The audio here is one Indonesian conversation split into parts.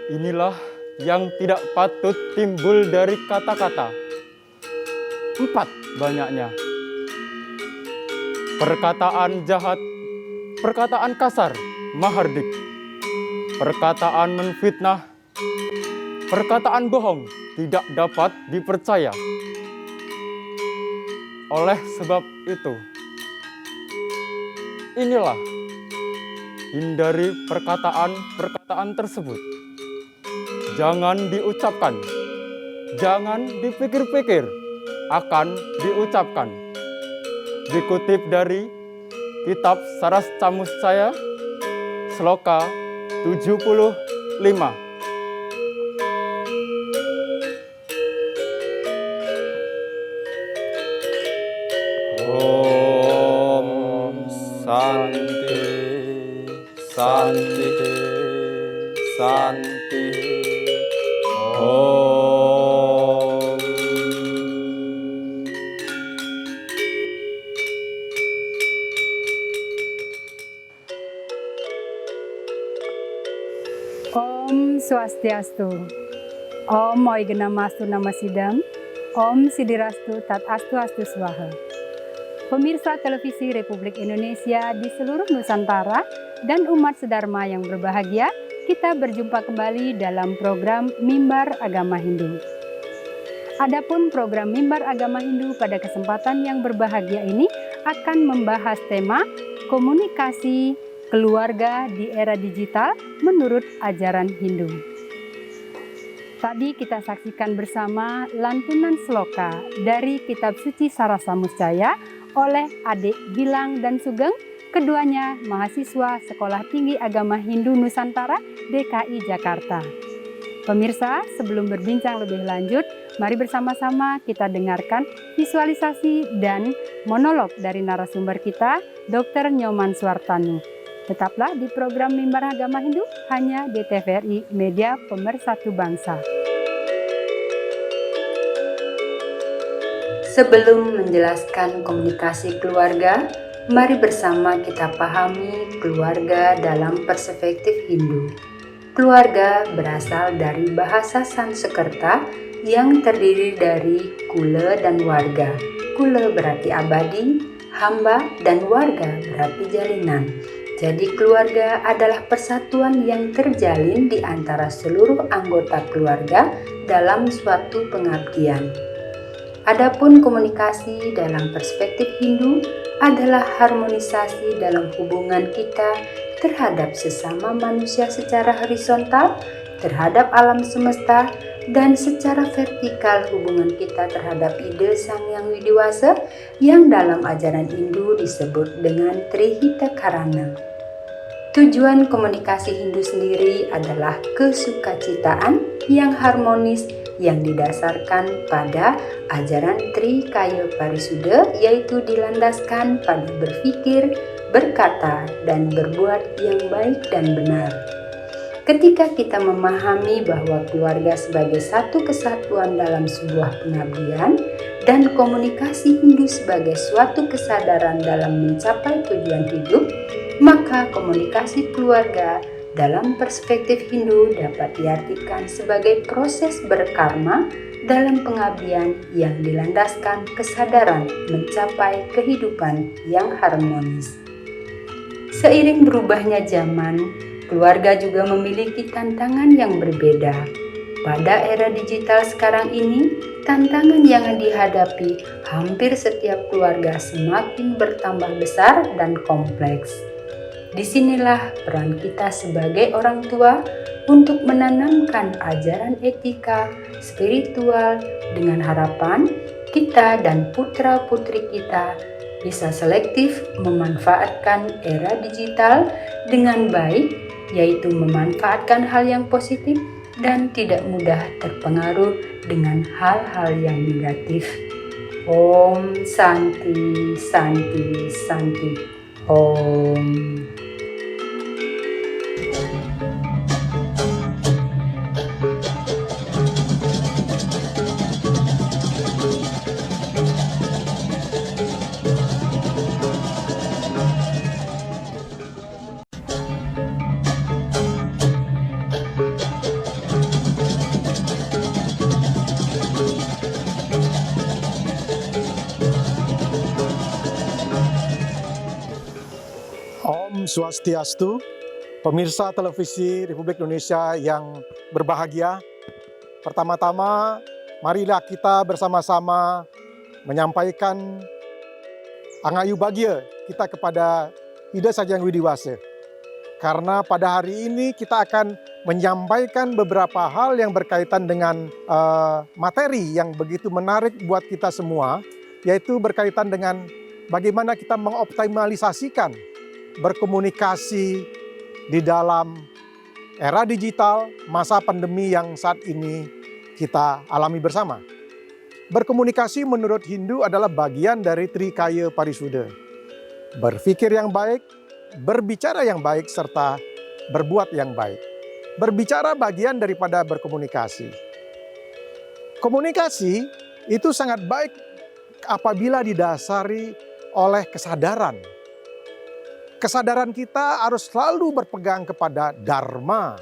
Inilah yang tidak patut timbul dari kata-kata. 4 banyaknya. Perkataan jahat, perkataan kasar, mahardik. Perkataan menfitnah, perkataan bohong tidak dapat dipercaya. Oleh sebab itu, inilah hindari perkataan-perkataan tersebut. Jangan diucapkan, jangan dipikir-pikir akan diucapkan. Dikutip dari Kitab Saras Camuscaya, Sloka 75. Om Santi, Santi, Santi. Om. Om Swastiastu. Om Moigenamastu Namasidam. Om Sidirastu Tat Astu Astu Swaha. Pemirsa televisi Republik Indonesia di seluruh Nusantara dan umat sedharma yang berbahagia, kita berjumpa kembali dalam program Mimbar Agama Hindu. Adapun program Mimbar Agama Hindu pada kesempatan yang berbahagia ini akan membahas tema komunikasi keluarga di era digital menurut ajaran Hindu. Tadi kita saksikan bersama lantunan sloka dari Kitab Suci Saras Camuscaya oleh adik Gilang dan Sugeng, keduanya mahasiswa Sekolah Tinggi Agama Hindu Nusantara DKI Jakarta. Pemirsa, sebelum berbincang lebih lanjut, mari bersama-sama kita dengarkan visualisasi dan monolog dari narasumber kita, Dr. Nyoman Suartanu. Tetaplah di program Mimbar Agama Hindu hanya di TVRI Media Pemersatu Bangsa. Sebelum menjelaskan komunikasi keluarga, mari bersama kita pahami keluarga dalam perspektif Hindu. Keluarga berasal dari bahasa Sanskerta yang terdiri dari kula dan warga. Kula berarti abadi, hamba, dan warga berarti jalinan. Jadi keluarga adalah persatuan yang terjalin di antara seluruh anggota keluarga dalam suatu pengabdian. Adapun komunikasi dalam perspektif Hindu adalah harmonisasi dalam hubungan kita terhadap sesama manusia secara horizontal, terhadap alam semesta, dan secara vertikal hubungan kita terhadap ide Sang Yang Widiwasa yang dalam ajaran Hindu disebut dengan Trihita Karana. Tujuan komunikasi Hindu sendiri adalah kesukacitaan yang harmonis yang didasarkan pada ajaran Trikaya Parisuddha, yaitu dilandaskan pada berpikir, berkata, dan berbuat yang baik dan benar. Ketika kita memahami bahwa keluarga sebagai satu kesatuan dalam sebuah pengabdian dan komunikasi Hindu sebagai suatu kesadaran dalam mencapai tujuan hidup, maka komunikasi keluarga dalam perspektif Hindu dapat diartikan sebagai proses berkarma dalam pengabdian yang dilandaskan kesadaran mencapai kehidupan yang harmonis. Seiring berubahnya zaman, keluarga juga memiliki tantangan yang berbeda. Pada era digital sekarang ini, tantangan yang dihadapi hampir setiap keluarga semakin bertambah besar dan kompleks. Disinilah peran kita sebagai orang tua untuk menanamkan ajaran etika, spiritual dengan harapan kita dan putra-putri kita bisa selektif memanfaatkan era digital dengan baik, yaitu memanfaatkan hal yang positif dan tidak mudah terpengaruh dengan hal-hal yang negatif. Om Santi Santi Santi Om. Om Swastiastu, pemirsa televisi Republik Indonesia yang berbahagia. Pertama-tama, marilah kita bersama-sama menyampaikan angayu bahagia kita kepada Ida Sang Hyang Widiwasa. Karena pada hari ini kita akan menyampaikan beberapa hal yang berkaitan dengan materi yang begitu menarik buat kita semua, yaitu berkaitan dengan bagaimana kita mengoptimalisasikan berkomunikasi di dalam era digital, masa pandemi yang saat ini kita alami bersama. Berkomunikasi menurut Hindu adalah bagian dari Trikaya Parisuddha. Berpikir yang baik, berbicara yang baik, serta berbuat yang baik. Berbicara bagian daripada berkomunikasi. Komunikasi itu sangat baik apabila didasari oleh kesadaran. Kesadaran kita harus selalu berpegang kepada dharma,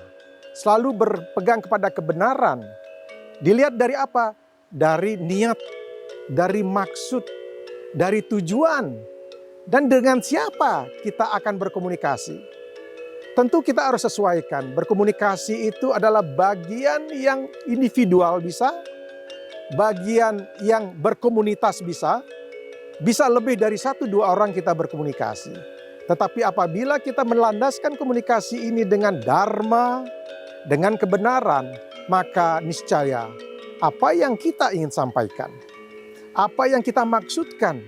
selalu berpegang kepada kebenaran. Dilihat dari apa? Dari niat, dari maksud, dari tujuan, dan dengan siapa kita akan berkomunikasi. Tentu kita harus sesuaikan. Berkomunikasi itu adalah bagian yang individual bisa, bagian yang berkomunitas bisa lebih dari 1-2 orang kita berkomunikasi. Tetapi apabila kita melandaskan komunikasi ini dengan dharma, dengan kebenaran, maka niscaya apa yang kita ingin sampaikan, apa yang kita maksudkan,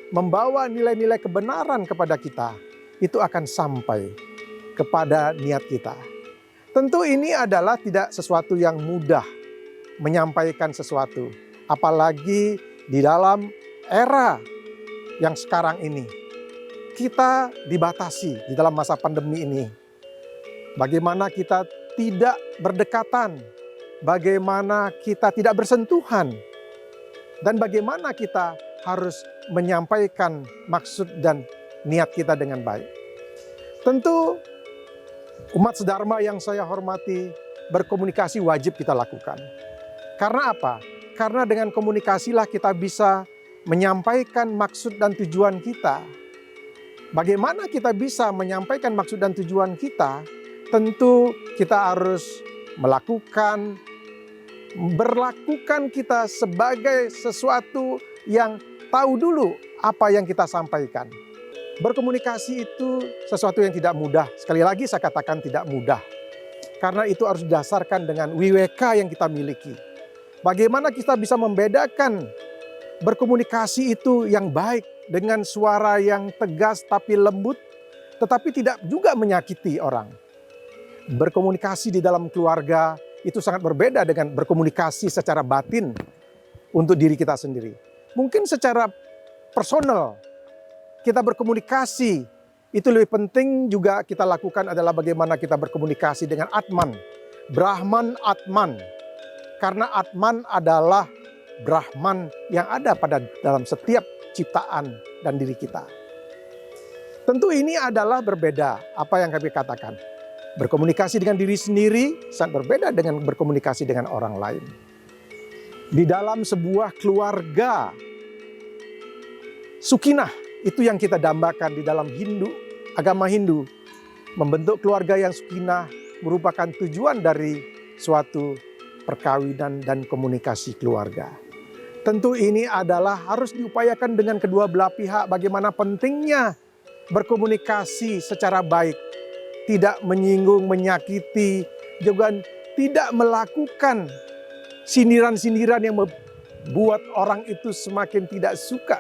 membawa nilai-nilai kebenaran kepada kita, itu akan sampai kepada niat kita. Tentu ini adalah tidak sesuatu yang mudah menyampaikan sesuatu, apalagi di dalam era yang sekarang ini. Kita dibatasi di dalam masa pandemi ini. Bagaimana kita tidak berdekatan, bagaimana kita tidak bersentuhan, dan bagaimana kita harus menyampaikan maksud dan niat kita dengan baik. Tentu umat sedharma yang saya hormati, berkomunikasi wajib kita lakukan. Karena apa? Karena dengan komunikasilah kita bisa menyampaikan maksud dan tujuan kita. Bagaimana kita bisa menyampaikan maksud dan tujuan kita? Tentu kita harus berlakukan kita sebagai sesuatu yang tahu dulu apa yang kita sampaikan. Berkomunikasi itu sesuatu yang tidak mudah. Sekali lagi saya katakan tidak mudah. Karena itu harus didasarkan dengan WWK yang kita miliki. Bagaimana kita bisa membedakan berkomunikasi itu yang baik dengan suara yang tegas tapi lembut, tetapi tidak juga menyakiti orang. Berkomunikasi di dalam keluarga itu sangat berbeda dengan berkomunikasi secara batin untuk diri kita sendiri. Mungkin secara personal, kita berkomunikasi, itu lebih penting juga kita lakukan adalah bagaimana kita berkomunikasi dengan Atman. Brahman Atman. Karena Atman adalah Brahman yang ada pada dalam setiap ciptaan dan diri kita. Tentu ini adalah berbeda apa yang kami katakan. Berkomunikasi dengan diri sendiri sangat berbeda dengan berkomunikasi dengan orang lain. Di dalam sebuah keluarga, sukinah itu yang kita dambakan di dalam agama Hindu. Membentuk keluarga yang sukinah merupakan tujuan dari suatu perkawinan dan komunikasi keluarga. Tentu ini adalah harus diupayakan dengan kedua belah pihak bagaimana pentingnya berkomunikasi secara baik. Tidak menyinggung, menyakiti, juga tidak melakukan sindiran-sindiran yang membuat orang itu semakin tidak suka.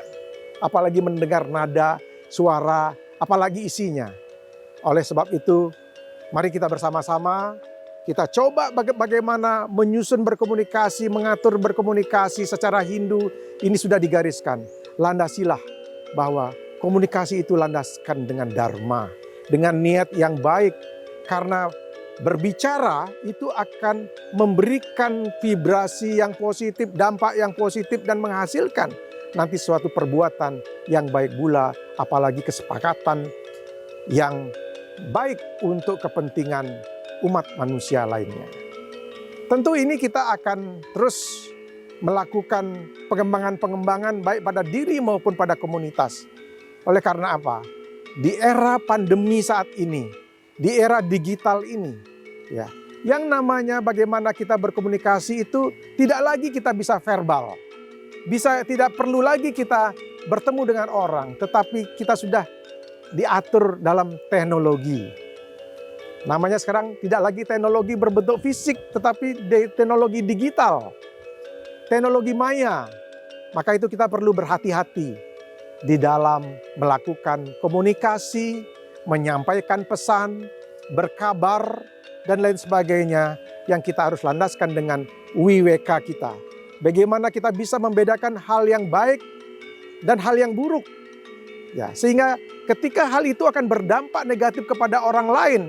Apalagi mendengar nada, suara, apalagi isinya. Oleh sebab itu, mari kita bersama-sama, kita coba bagaimana menyusun berkomunikasi, mengatur berkomunikasi secara Hindu, ini sudah digariskan. Landasilah bahwa komunikasi itu landaskan dengan dharma, dengan niat yang baik. Karena berbicara itu akan memberikan vibrasi yang positif, dampak yang positif dan menghasilkan nanti suatu perbuatan yang baik pula, apalagi kesepakatan yang baik untuk kepentingan umat manusia lainnya. Tentu ini kita akan terus melakukan pengembangan-pengembangan baik pada diri maupun pada komunitas. Oleh karena apa? Di era pandemi saat ini, di era digital ini, ya, yang namanya bagaimana kita berkomunikasi itu tidak lagi kita bisa verbal. Tidak perlu lagi kita bertemu dengan orang, tetapi kita sudah diatur dalam teknologi. Namanya sekarang tidak lagi teknologi berbentuk fisik, tetapi teknologi digital, teknologi maya. Maka itu kita perlu berhati-hati di dalam melakukan komunikasi, menyampaikan pesan, berkabar, dan lain sebagainya yang kita harus landaskan dengan WWK kita. Bagaimana kita bisa membedakan hal yang baik dan hal yang buruk. Ya, sehingga ketika hal itu akan berdampak negatif kepada orang lain,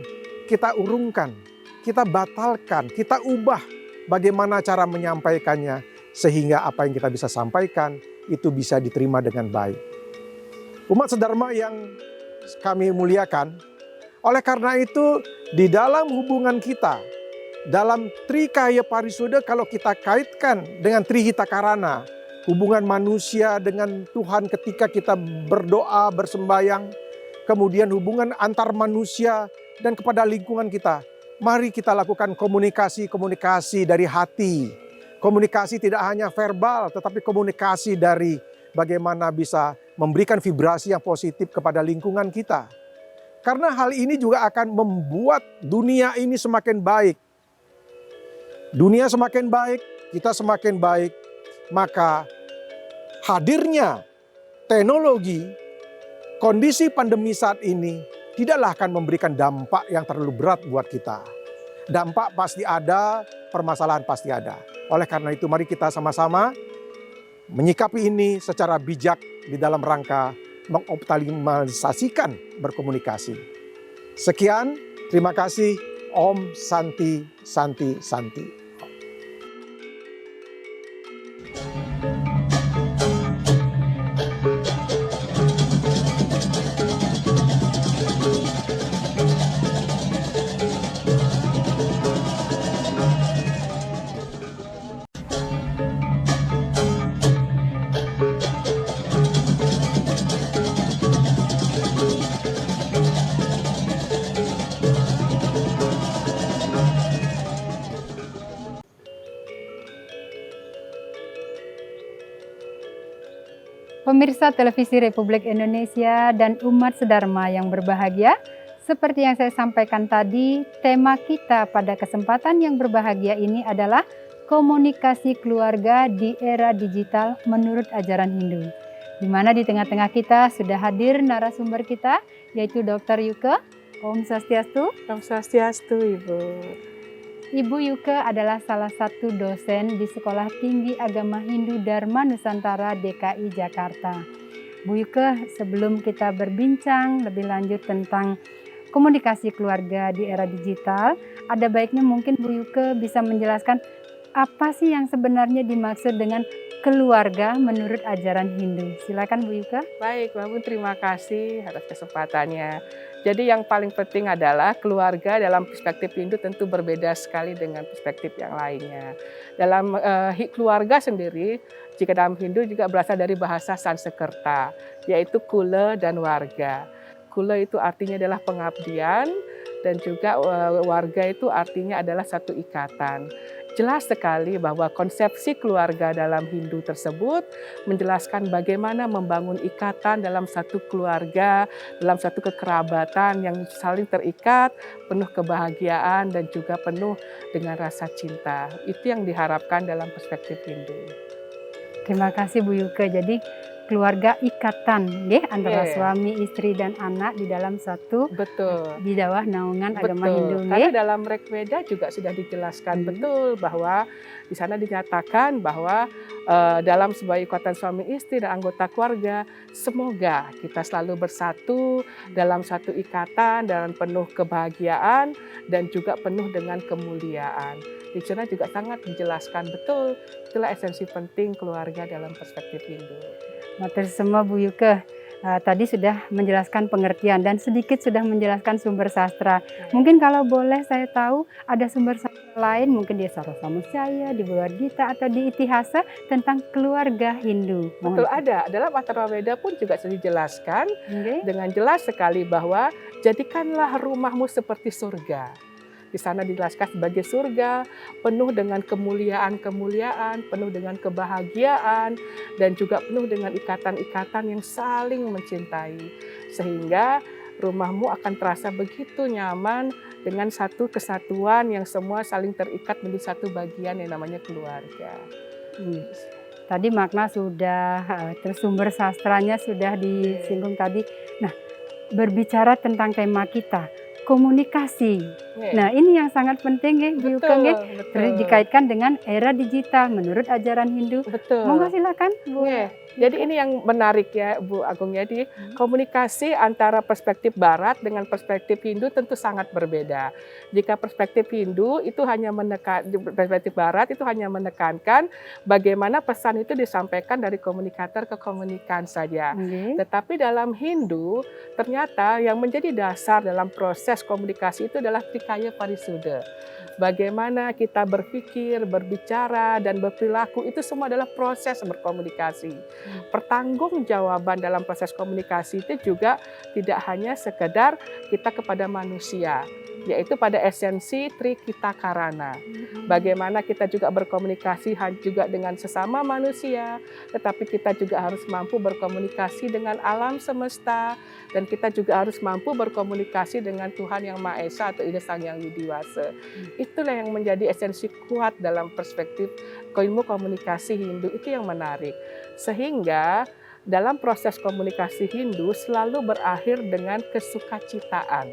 kita urungkan, kita batalkan, kita ubah bagaimana cara menyampaikannya. Sehingga apa yang kita bisa sampaikan itu bisa diterima dengan baik. Umat sedharma yang kami muliakan, oleh karena itu di dalam hubungan kita, dalam Trikaya Parisuddha kalau kita kaitkan dengan Trihita Karana, hubungan manusia dengan Tuhan ketika kita berdoa, bersembayang, kemudian hubungan antar manusia dan kepada lingkungan kita. Mari kita lakukan komunikasi dari hati. Komunikasi tidak hanya verbal, tetapi komunikasi dari bagaimana bisa memberikan vibrasi yang positif kepada lingkungan kita. Karena hal ini juga akan membuat dunia ini semakin baik. Dunia semakin baik, kita semakin baik, maka hadirnya teknologi, kondisi pandemi saat ini tidaklah akan memberikan dampak yang terlalu berat buat kita. Dampak pasti ada, permasalahan pasti ada. Oleh karena itu mari kita sama-sama menyikapi ini secara bijak di dalam rangka mengoptimalisasikan berkomunikasi. Sekian, terima kasih. Om Santi Santi Santi. Pemirsa Televisi Republik Indonesia dan umat sedharma yang berbahagia, seperti yang saya sampaikan tadi, tema kita pada kesempatan yang berbahagia ini adalah komunikasi keluarga di era digital menurut ajaran Hindu. Di mana di tengah-tengah kita sudah hadir narasumber kita, yaitu Dr. Yuke. Om Swastiastu. Om Swastiastu, Ibu. Ibu Yuke adalah salah satu dosen di Sekolah Tinggi Agama Hindu Dharma Nusantara DKI Jakarta. Bu Yuke, sebelum kita berbincang lebih lanjut tentang komunikasi keluarga di era digital, ada baiknya mungkin Bu Yuke bisa menjelaskan apa sih yang sebenarnya dimaksud dengan keluarga menurut ajaran Hindu. Silakan Bu Yuke. Baik, Bapak, terima kasih atas kesempatannya. Jadi yang paling penting adalah keluarga dalam perspektif Hindu tentu berbeda sekali dengan perspektif yang lainnya. Dalam keluarga sendiri, jika dalam Hindu juga berasal dari bahasa Sanskerta, yaitu kula dan warga. Kula itu artinya adalah pengabdian dan juga warga itu artinya adalah satu ikatan. Jelas sekali bahwa konsepsi keluarga dalam Hindu tersebut menjelaskan bagaimana membangun ikatan dalam satu keluarga, dalam satu kekerabatan yang saling terikat, penuh kebahagiaan dan juga penuh dengan rasa cinta. Itu yang diharapkan dalam perspektif Hindu. Terima kasih Bu Yuke. Jadi keluarga ikatan ya, antara Yeah. suami, istri dan anak di dalam satu Betul. di bawah naungan agama Hindu. Karena Ya. dalam Rigveda juga sudah dijelaskan betul bahwa di sana dinyatakan bahwa dalam sebuah ikatan suami istri dan anggota keluarga, semoga kita selalu bersatu dalam satu ikatan dan penuh kebahagiaan dan juga penuh dengan kemuliaan. Di sana juga sangat dijelaskan betul, itulah esensi penting keluarga dalam perspektif Hindu. Matur semua Bu Yuke. Tadi sudah menjelaskan pengertian dan sedikit sudah menjelaskan sumber sastra. Mungkin kalau boleh saya tahu ada sumber sastra lain, mungkin di Sarasamusaya, di Bhagavad Gita atau di Itihasa tentang keluarga Hindu. Betul, ada. Dalam Atharvaveda pun juga sudah dijelaskan Okay. dengan jelas sekali bahwa jadikanlah rumahmu seperti surga. Di sana dijelaskan sebagai surga, penuh dengan kemuliaan-kemuliaan, penuh dengan kebahagiaan, dan juga penuh dengan ikatan-ikatan yang saling mencintai. Sehingga rumahmu akan terasa begitu nyaman dengan satu kesatuan yang semua saling terikat menjadi satu bagian yang namanya keluarga. Tadi makna sudah, terus sumber sastranya sudah disinggung tadi. Nah, berbicara tentang tema kita, komunikasi. Nah, ini yang sangat penting ya, Bu Yuke, ya. Terus dikaitkan dengan era digital menurut ajaran Hindu. Betul. Monggo silakan, Bu. Jadi ini yang menarik ya, Bu Agung. Jadi komunikasi antara perspektif Barat dengan perspektif Hindu tentu sangat berbeda. Jika perspektif Hindu itu hanya perspektif Barat itu hanya menekankan bagaimana pesan itu disampaikan dari komunikator ke komunikan saja. Tetapi dalam Hindu ternyata yang menjadi dasar dalam proses komunikasi itu adalah Trikaya Parisuddha. Bagaimana kita berpikir, berbicara, dan berperilaku itu semua adalah proses berkomunikasi. Pertanggungjawaban dalam proses komunikasi itu juga tidak hanya sekedar kita kepada manusia, yaitu pada esensi Trikita Karana. Bagaimana kita juga berkomunikasi juga dengan sesama manusia, tetapi kita juga harus mampu berkomunikasi dengan alam semesta, dan kita juga harus mampu berkomunikasi dengan Tuhan Yang Maha Esa atau Ida Sang Hyang Widiwasa. Itulah yang menjadi esensi kuat dalam perspektif ilmu komunikasi Hindu, itu yang menarik. Sehingga dalam proses komunikasi Hindu selalu berakhir dengan kesukacitaan.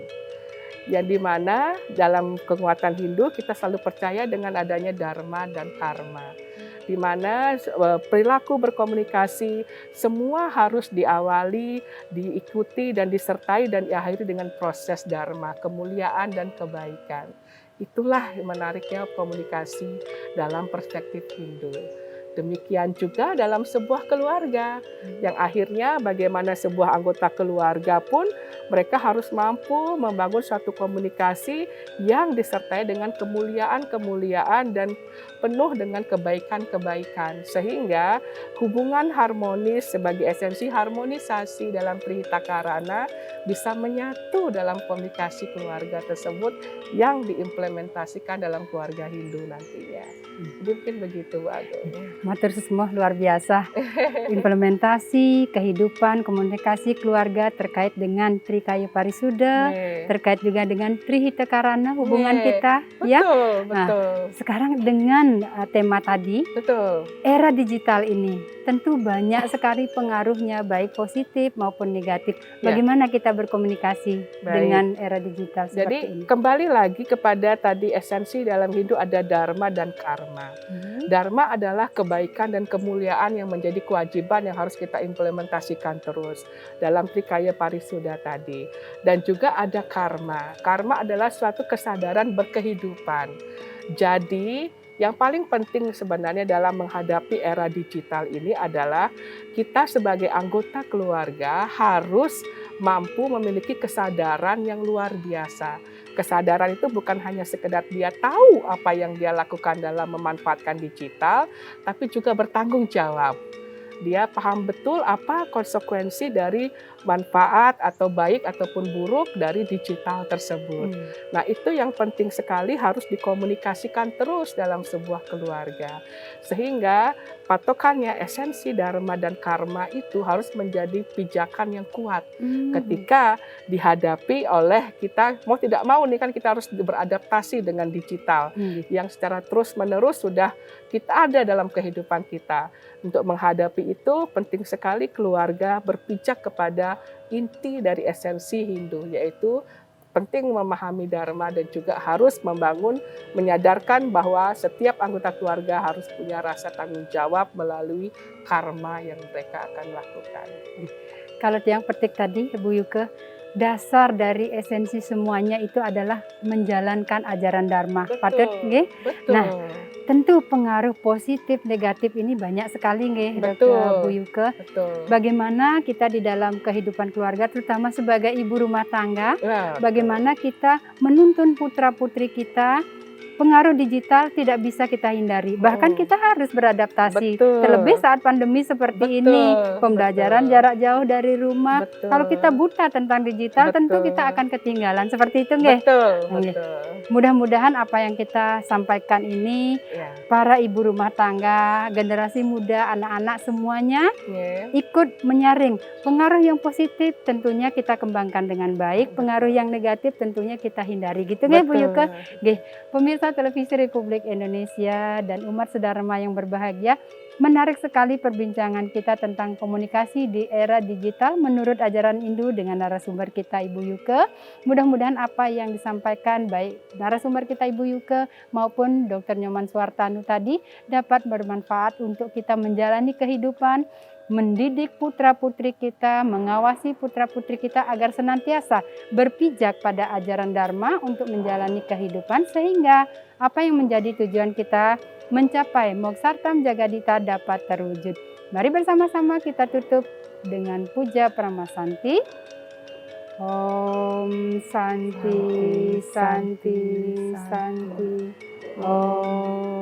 Yang dimana dalam kekuatan Hindu kita selalu percaya dengan adanya dharma dan karma. Di mana perilaku berkomunikasi semua harus diawali, diikuti dan disertai dan diakhiri dengan proses dharma, kemuliaan dan kebaikan. Itulah menariknya komunikasi dalam perspektif Hindu. Demikian juga dalam sebuah keluarga, yang akhirnya bagaimana sebuah anggota keluarga pun mereka harus mampu membangun suatu komunikasi yang disertai dengan kemuliaan-kemuliaan dan penuh dengan kebaikan-kebaikan. Sehingga hubungan harmonis sebagai esensi harmonisasi dalam Trihita Karana bisa menyatu dalam komunikasi keluarga tersebut yang diimplementasikan dalam keluarga Hindu nantinya. Jadi mungkin begitu Bu Agung. Matur semua luar biasa. Implementasi kehidupan komunikasi keluarga terkait dengan Trikaya Parisuda, Nih. terkait juga dengan Trihita Karana hubungan Nih. kita, Betul, ya. betul, Sekarang dengan tema tadi, betul. era digital ini tentu banyak sekali pengaruhnya baik positif maupun negatif. Ya. Bagaimana kita berkomunikasi Baik. dengan era digital seperti Jadi ini? kembali lagi kepada tadi esensi dalam Hindu ada dharma dan karma. Dharma adalah kebaikan dan kemuliaan yang menjadi kewajiban yang harus kita implementasikan terus dalam Trikaya Parisuda tadi. Dan juga ada karma. Karma adalah suatu kesadaran berkehidupan. Jadi yang paling penting sebenarnya dalam menghadapi era digital ini adalah kita sebagai anggota keluarga harus mampu memiliki kesadaran yang luar biasa. Kesadaran itu bukan hanya sekedar dia tahu apa yang dia lakukan dalam memanfaatkan digital, tapi juga bertanggung jawab. Dia paham betul apa konsekuensi dari manfaat atau baik ataupun buruk dari digital tersebut. Nah, itu yang penting sekali harus dikomunikasikan terus dalam sebuah keluarga. Sehingga patokannya esensi dharma dan karma itu harus menjadi pijakan yang kuat ketika dihadapi oleh kita mau tidak mau nih kan kita harus beradaptasi dengan digital yang secara terus-menerus sudah kita ada dalam kehidupan kita. Untuk menghadapi itu penting sekali keluarga berpijak kepada inti dari esensi Hindu, yaitu penting memahami dharma dan juga harus menyadarkan bahwa setiap anggota keluarga harus punya rasa tanggung jawab melalui karma yang mereka akan lakukan. Kalau yang petik tadi, Bu Yuke, dasar dari esensi semuanya itu adalah menjalankan ajaran dharma. Patut nggih? Betul. Nah, tentu pengaruh positif negatif ini banyak sekali nggih, Betul. Bu Yuke. Betul. Bagaimana kita di dalam kehidupan keluarga, terutama sebagai ibu rumah tangga, Nah, bagaimana kita menuntun putra-putri kita. Pengaruh digital tidak bisa kita hindari. Bahkan kita harus beradaptasi. Betul. Terlebih saat pandemi seperti Betul, ini, pembelajaran betul. jarak jauh dari rumah. Betul. Kalau kita buta tentang digital, tentu Betul. kita akan ketinggalan. Seperti itu nggih. Betul, Nggih. betul. Mudah-mudahan apa yang kita sampaikan ini, Ya, para ibu rumah tangga, generasi muda, anak-anak semuanya ya. ikut menyaring. Pengaruh yang positif tentunya kita kembangkan dengan baik, pengaruh yang negatif tentunya kita hindari. Gitu nggih Bu Yuke? Nggih. Pemirsa Televisi Republik Indonesia dan umat sedharma yang berbahagia, menarik sekali perbincangan kita tentang komunikasi di era digital menurut ajaran Hindu dengan narasumber kita Ibu Yuke. Mudah-mudahan apa yang disampaikan baik narasumber kita Ibu Yuke maupun Dr. Nyoman Suartanu tadi dapat bermanfaat untuk kita menjalani kehidupan, mendidik putra-putri kita, mengawasi putra-putri kita agar senantiasa berpijak pada ajaran dharma untuk menjalani kehidupan sehingga apa yang menjadi tujuan kita mencapai Moksartam Jagadita dapat terwujud. Mari bersama-sama kita tutup dengan puja Pramasanti. Om Santi, Santi, Santi. Om